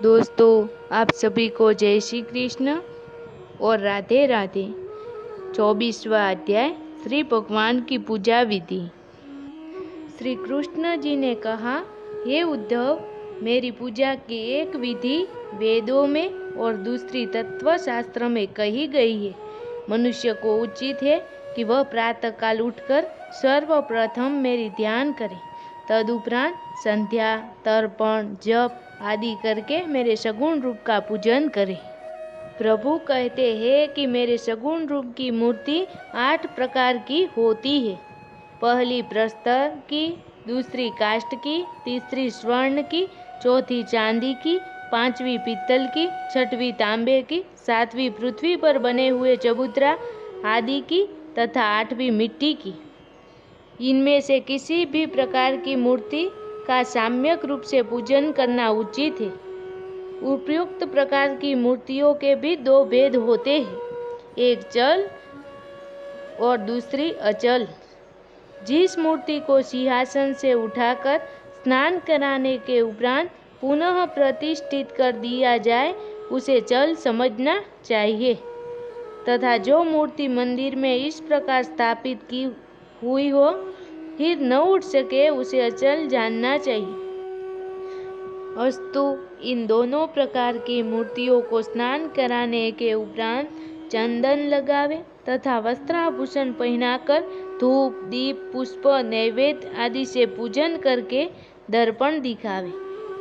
दोस्तों, आप सभी को जय श्री कृष्ण और राधे राधे। 24वां अध्याय श्री भगवान की पूजा विधि। श्री कृष्ण जी ने कहा, हे उद्धव, मेरी पूजा की एक विधि वेदों में और दूसरी तत्व शास्त्र में कही गई है। मनुष्य को उचित है कि वह प्रातःकाल उठकर सर्वप्रथम मेरी ध्यान करे, तदुपरांत संध्या, तर्पण, जप आदि करके मेरे सगुण रूप का पूजन करे। प्रभु कहते हैं कि मेरे सगुण रूप की मूर्ति 8 प्रकार की होती है। पहली प्रस्तर की, दूसरी काष्ठ की, तीसरी स्वर्ण की, चौथी चांदी की, 5वीं पीतल की, 6वीं तांबे की, 7वीं पृथ्वी पर बने हुए चबूतरा आदि की तथा 8वीं मिट्टी की। इनमें से किसी भी प्रकार की मूर्ति का सम्यक रूप से पूजन करना उचित है। उपयुक्त प्रकार की मूर्तियों के भी 2 भेद होते हैं, एक चल और दूसरी अचल। जिस मूर्ति को सिंहासन से उठाकर स्नान कराने के उपरांत पुनः प्रतिष्ठित कर दिया जाए, उसे चल समझना चाहिए, तथा जो मूर्ति मंदिर में इस प्रकार स्थापित की हुई हो फिर न उठ सके, उसे अचल जानना चाहिए। अस्तु, इन दोनों प्रकार की मूर्तियों को स्नान कराने के उपरांत चंदन लगावे तथा वस्त्राभूषण पहनाकर धूप, दीप, पुष्प, नैवेद्य आदि से पूजन करके दर्पण दिखावे।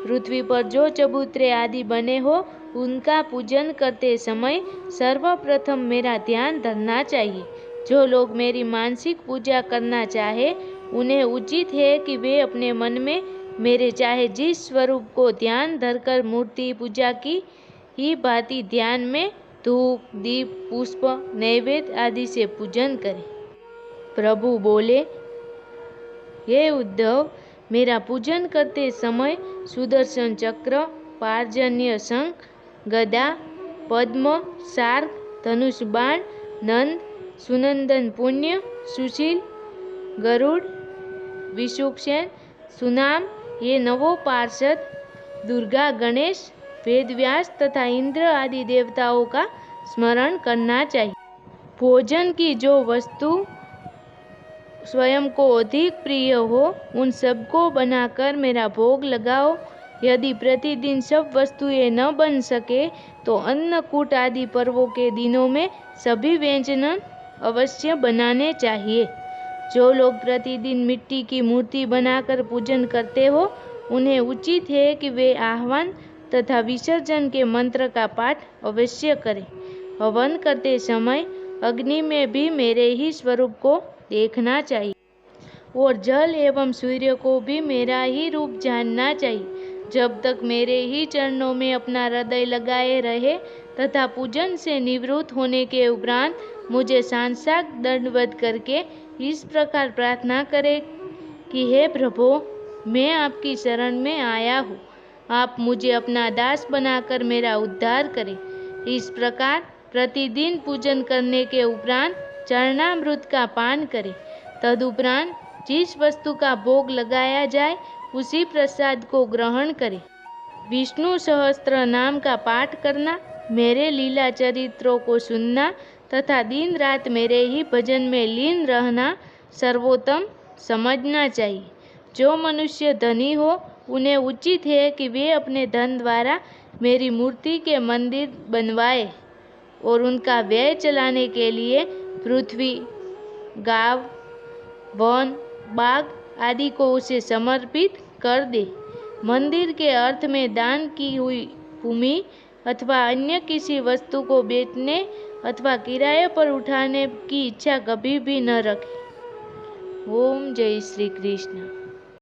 पृथ्वी पर जो चबूतरे आदि बने हो, उनका पूजन करते समय सर्वप्रथम मेरा ध्यान धरना चाहिए। जो लोग मेरी मानसिक पूजा करना चाहे, उन्हें उचित है कि वे अपने मन में मेरे चाहे जिस स्वरूप को ध्यान धरकर मूर्ति पूजा की ही भांति ध्यान में धूप, दीप, पुष्प, नैवेद्य आदि से पूजन करें। प्रभु बोले, हे उद्धव, मेरा पूजन करते समय सुदर्शन चक्र, पार्जन्य शंख, गदा, पद्म, सार्ग, धनुष बाण, नंद, सुनंदन पुण्य, सुशील, गरुड़, विशुक्षेन, सुनाम, ये 9 पार्षद, दुर्गा, गणेश, वेदव्यास तथा इंद्र आदि देवताओं का स्मरण करना चाहिए। भोजन की जो वस्तु स्वयं को अधिक प्रिय हो, उन सबको बनाकर मेरा भोग लगाओ। यदि प्रतिदिन सब वस्तुएं न बन सके तो अन्नकूट आदि पर्वों के दिनों में सभी व्यंजन अवश्य बनाने चाहिए। जो लोग प्रतिदिन मिट्टी की मूर्ति बनाकर पूजन करते हो, उन्हें उचित है कि वे आह्वान तथा विसर्जन के मंत्र का पाठ अवश्य करें। हवन करते समय अग्नि में भी मेरे ही स्वरूप को देखना चाहिए और जल एवं सूर्य को भी मेरा ही रूप जानना चाहिए। जब तक मेरे ही चरणों में अपना हृदय लगाए रहे तथा पूजन से निवृत्त होने के उपरांत मुझे सांसाक दंडवत करके इस प्रकार प्रार्थना करे कि हे प्रभु, मैं आपकी शरण में आया हूँ, आप मुझे अपना दास बनाकर मेरा उद्धार करें। इस प्रकार प्रतिदिन पूजन करने के उपरांत चरणामृत का पान करें। तदुपरांत जिस वस्तु का भोग लगाया जाए उसी प्रसाद को ग्रहण करें। विष्णु सहस्त्र नाम का पाठ करना, मेरे लीला चरित्रों को सुनना तथा दिन रात मेरे ही भजन में लीन रहना सर्वोत्तम समझना चाहिए। जो मनुष्य धनी हो, उन्हें उचित है कि वे अपने धन द्वारा मेरी मूर्ति के मंदिर बनवाए और उनका व्यय चलाने के लिए पृथ्वी, गांव, वन, बाग आदि को उसे समर्पित कर दे। मंदिर के अर्थ में दान की हुई भूमि अथवा अन्य किसी वस्तु को बेचने अथवा किराए पर उठाने की इच्छा कभी भी न रखें। ओम जय श्री कृष्ण।